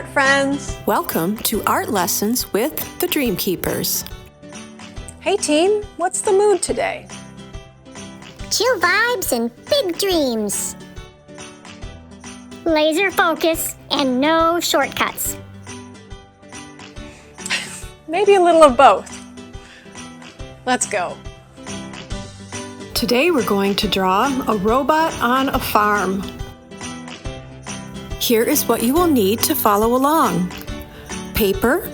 art friends! Welcome to Art Lessons with the Dream Keepers. Hey team, what's the mood today? Chill vibes and big dreams. Laser focus and no shortcuts. Maybe a little of both. Let's go. Today we're going to draw a robot on a farm. Here is what you will need to follow along. Paper,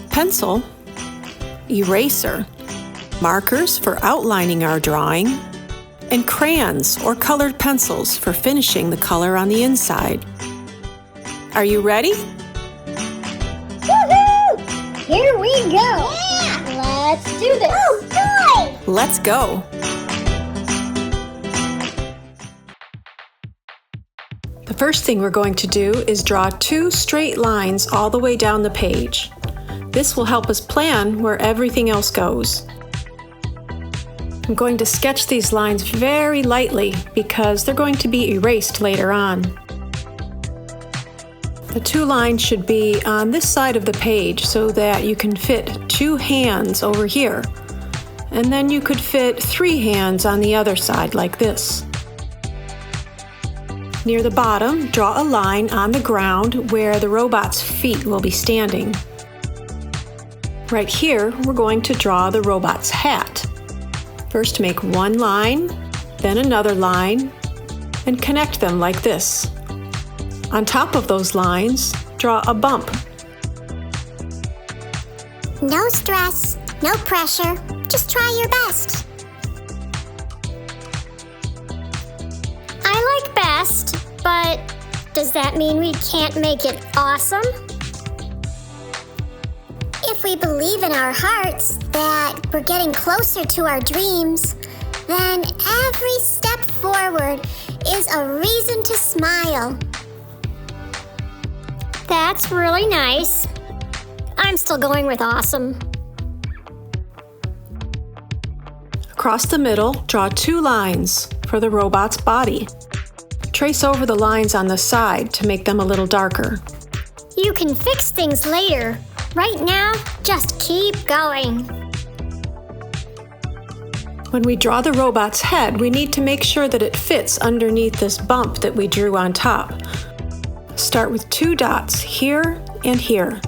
pencil, eraser, markers for outlining our drawing, and crayons or colored pencils for finishing the color on the inside. Are you ready? Woohoo! Here we go! Yeah! Let's do this! Oh, boy! Let's go! The first thing we're going to do is draw 2 straight lines all the way down the page. This will help us plan where everything else goes. I'm going to sketch these lines very lightly because they're going to be erased later on. The 2 lines should be on this side of the page so that you can fit 2 hands over here. And then you could fit 3 hands on the other side like this. Near the bottom, draw a line on the ground where the robot's feet will be standing. Right here, we're going to draw the robot's hat. First, make 1 line, then another line, and connect them like this. On top of those lines, draw a bump. No stress, no pressure, just try your best. I like best, but does that mean we can't make it awesome? If we believe in our hearts that we're getting closer to our dreams, then every step forward is a reason to smile. That's really nice. I'm still going with awesome. Across the middle, draw 2 lines for the robot's body. Trace over the lines on the side to make them a little darker. You can fix things later. Right now, just keep going. When we draw the robot's head, we need to make sure that it fits underneath this bump that we drew on top. Start with 2 dots here and here.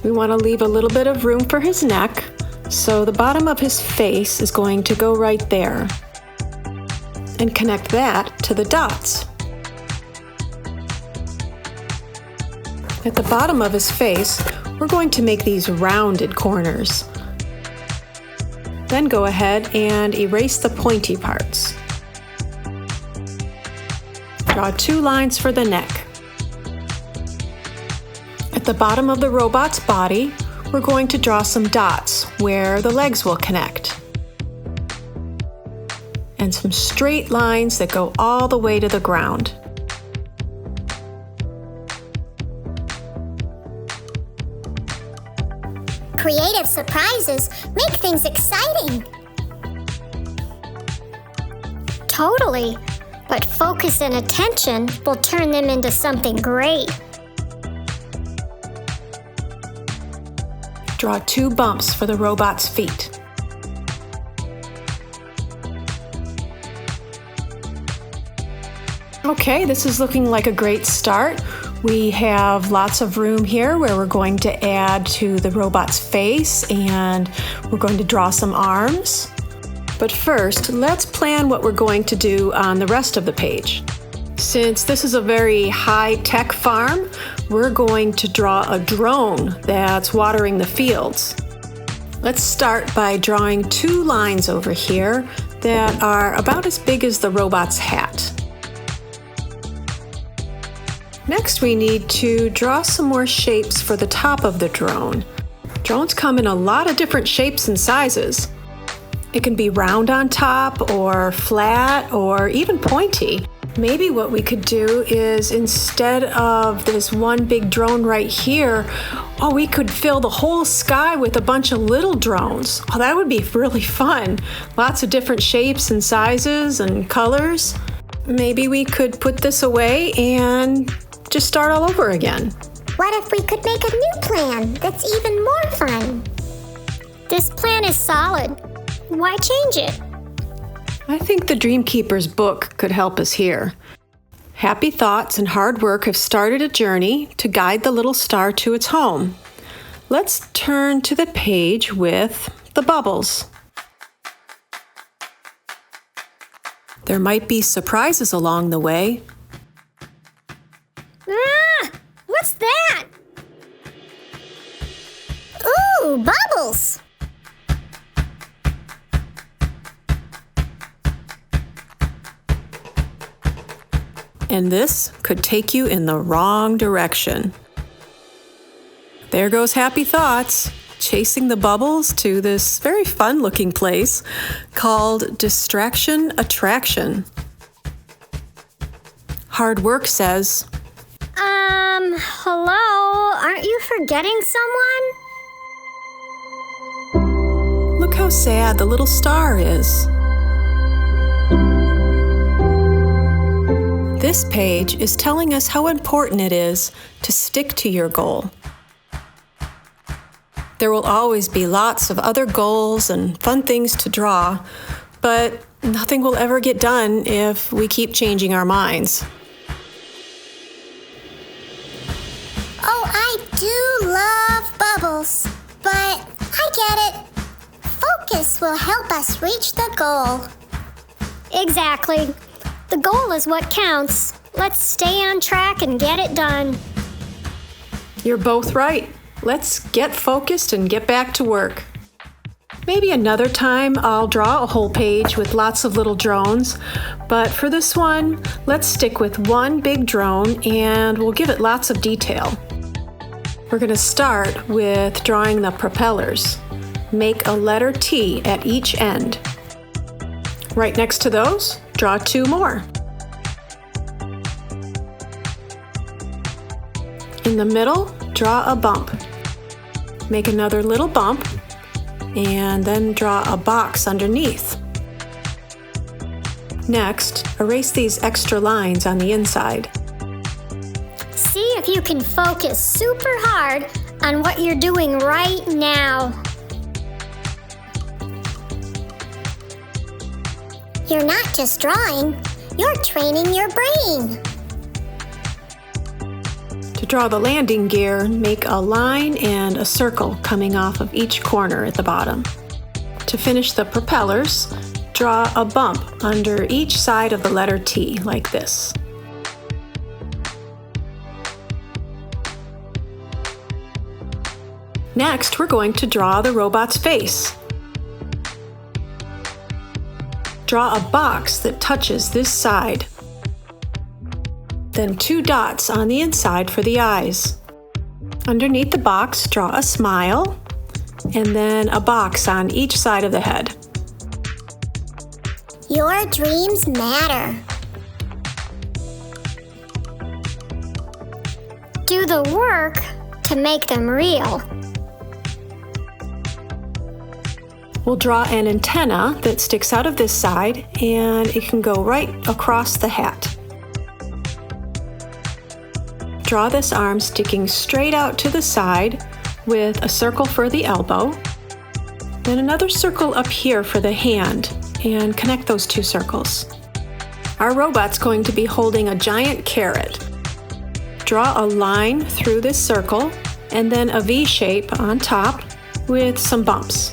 We want to leave a little bit of room for his neck, so the bottom of his face is going to go right there. And connect that to the dots. At the bottom of his face, we're going to make these rounded corners. Then go ahead and erase the pointy parts. Draw 2 lines for the neck. At the bottom of the robot's body, we're going to draw some dots where the legs will connect. And some straight lines that go all the way to the ground. Creative surprises make things exciting. Totally, but focus and attention will turn them into something great. Draw 2 bumps for the robot's feet. Okay, this is looking like a great start. We have lots of room here where we're going to add to the robot's face, and we're going to draw some arms. But first, let's plan what we're going to do on the rest of the page. Since this is a very high-tech farm, we're going to draw a drone that's watering the fields. Let's start by drawing 2 lines over here that are about as big as the robot's hat. Next, we need to draw some more shapes for the top of the drone. Drones come in a lot of different shapes and sizes. It can be round on top, or flat, or even pointy. Maybe what we could do is, instead of this one big drone right here, we could fill the whole sky with a bunch of little drones. Oh, that would be really fun. Lots of different shapes and sizes and colors. Maybe we could put this away and just start all over again. What if we could make a new plan that's even more fun? This plan is solid. Why change it? I think the Dreamkeeper's book could help us here. Happy thoughts and hard work have started a journey to guide the little star to its home. Let's turn to the page with the bubbles. There might be surprises along the way. Ah! What's that? Ooh, bubbles! And this could take you in the wrong direction. There goes Happy Thoughts, chasing the bubbles to this very fun-looking place called Distraction Attraction. Hard Work says, Hello? Aren't you forgetting someone? look how sad the little star is. This page is telling us how important it is to stick to your goal. There will always be lots of other goals and fun things to draw, but nothing will ever get done if we keep changing our minds. Oh, I do love bubbles, but I get it. Focus will help us reach the goal. Exactly. The goal is what counts. Let's stay on track and get it done. You're both right. Let's get focused and get back to work. Maybe another time I'll draw a whole page with lots of little drones, but for this one, let's stick with one big drone and we'll give it lots of detail. We're going to start with drawing the propellers. Make a letter T at each end. Right next to those, draw 2 more. In the middle, draw a bump. Make another little bump, and then draw a box underneath. Next, erase these extra lines on the inside. See if you can focus super hard on what you're doing right now. You're not just drawing, you're training your brain. To draw the landing gear, make a line and a circle coming off of each corner at the bottom. To finish the propellers, draw a bump under each side of the letter T, like this. Next, we're going to draw the robot's face. Draw a box that touches this side. Then 2 dots on the inside for the eyes. Underneath the box, draw a smile, and then a box on each side of the head. Your dreams matter. Do the work to make them real. We'll draw an antenna that sticks out of this side, and it can go right across the hat. Draw this arm sticking straight out to the side with a circle for the elbow, then another circle up here for the hand, and connect those 2 circles. Our robot's going to be holding a giant carrot. Draw a line through this circle, and then a V shape on top with some bumps.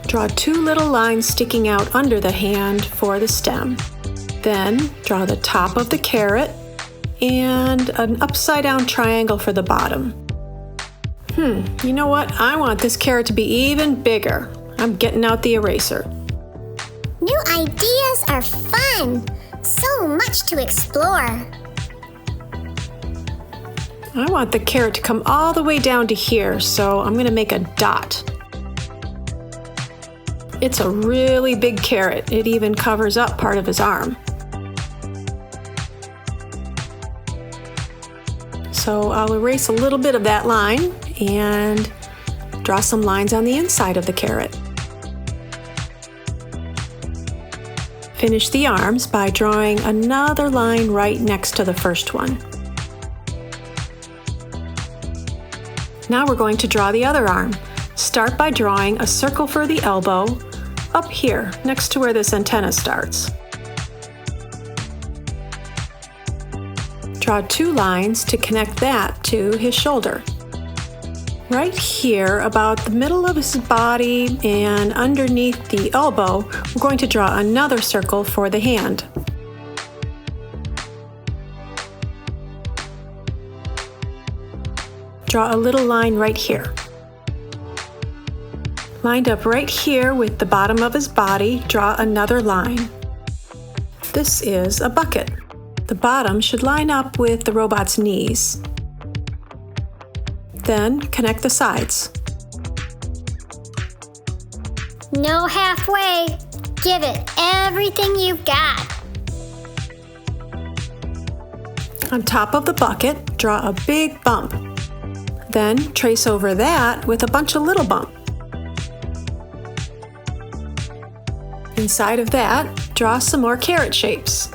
Draw 2 little lines sticking out under the hand for the stem. Then draw the top of the carrot and an upside-down triangle for the bottom. You know what? I want this carrot to be even bigger. I'm getting out the eraser. New ideas are fun. So much to explore. I want the carrot to come all the way down to here, so I'm going to make a dot. It's a really big carrot. It even covers up part of his arm. So I'll erase a little bit of that line and draw some lines on the inside of the carrot. Finish the arms by drawing another line right next to the first one. Now we're going to draw the other arm. Start by drawing a circle for the elbow up here, next to where this antenna starts. Draw 2 lines to connect that to his shoulder. Right here, about the middle of his body and underneath the elbow, we're going to draw another circle for the hand. Draw a little line right here. Lined up right here with the bottom of his body, draw another line. This is a bucket. The bottom should line up with the robot's knees. Then connect the sides. No halfway. Give it everything you've got. On top of the bucket, draw a big bump. Then trace over that with a bunch of little bumps. Inside of that, draw some more carrot shapes.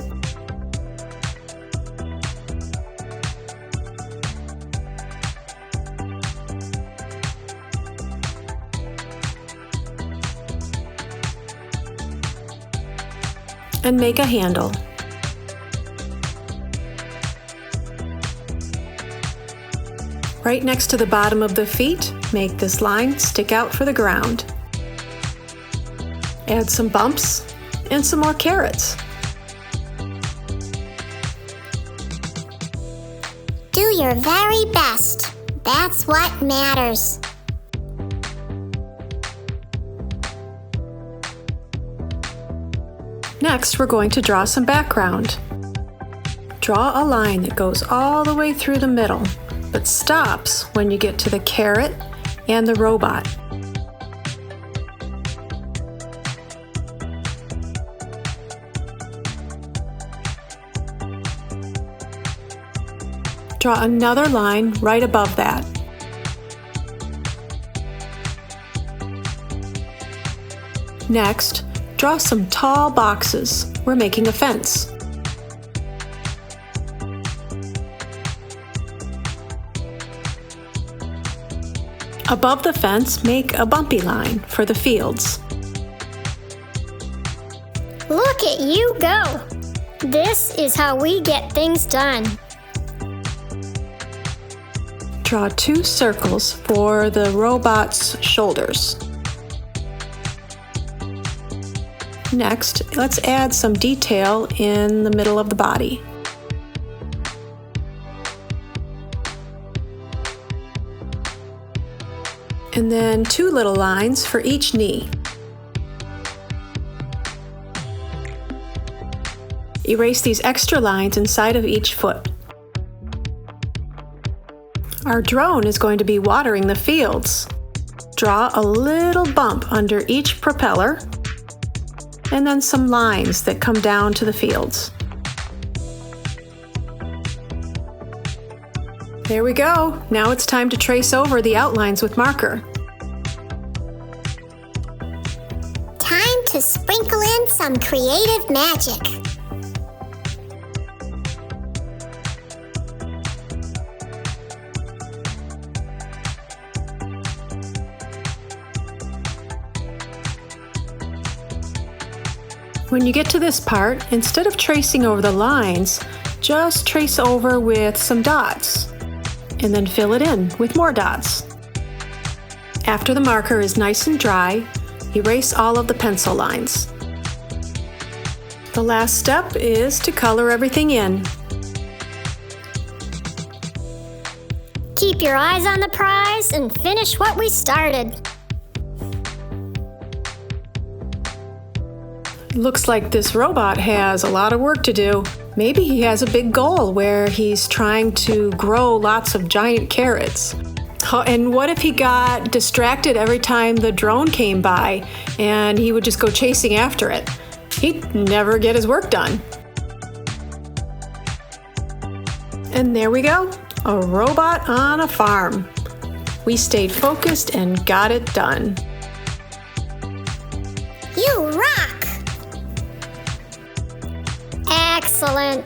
And make a handle. Right next to the bottom of the feet, make this line stick out for the ground. Add some bumps and some more carrots. Do your very best. That's what matters. Next, we're going to draw some background. Draw a line that goes all the way through the middle, but stops when you get to the carrot and the robot. Draw another line right above that. Next, draw some tall boxes. We're making a fence. Above the fence, make a bumpy line for the fields. Look at you go. This is how we get things done. Draw 2 circles for the robot's shoulders. Next, let's add some detail in the middle of the body. And then 2 little lines for each knee. Erase these extra lines inside of each foot. Our drone is going to be watering the fields. Draw a little bump under each propeller, and then some lines that come down to the fields. There we go. Now it's time to trace over the outlines with marker. Time to sprinkle in some creative magic. When you get to this part, instead of tracing over the lines, just trace over with some dots, and then fill it in with more dots. After the marker is nice and dry, erase all of the pencil lines. The last step is to color everything in. Keep your eyes on the prize and finish what we started. Looks like this robot has a lot of work to do. Maybe he has a big goal where he's trying to grow lots of giant carrots. And what if he got distracted every time the drone came by and he would just go chasing after it? He'd never get his work done. And there we go, a robot on a farm. We stayed focused and got it done. You rock! Excellent.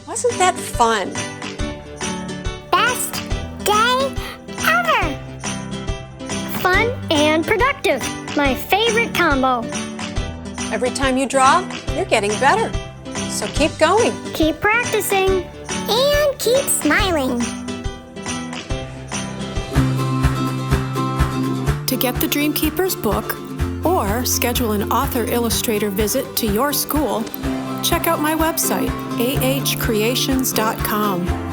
Wasn't that fun? Best day ever. Fun and productive. My favorite combo. Every time you draw, you're getting better. So keep going. Keep practicing. And keep smiling. To get the Dreamkeepers book or schedule an author-illustrator visit to your school, check out my website, ahcreations.com.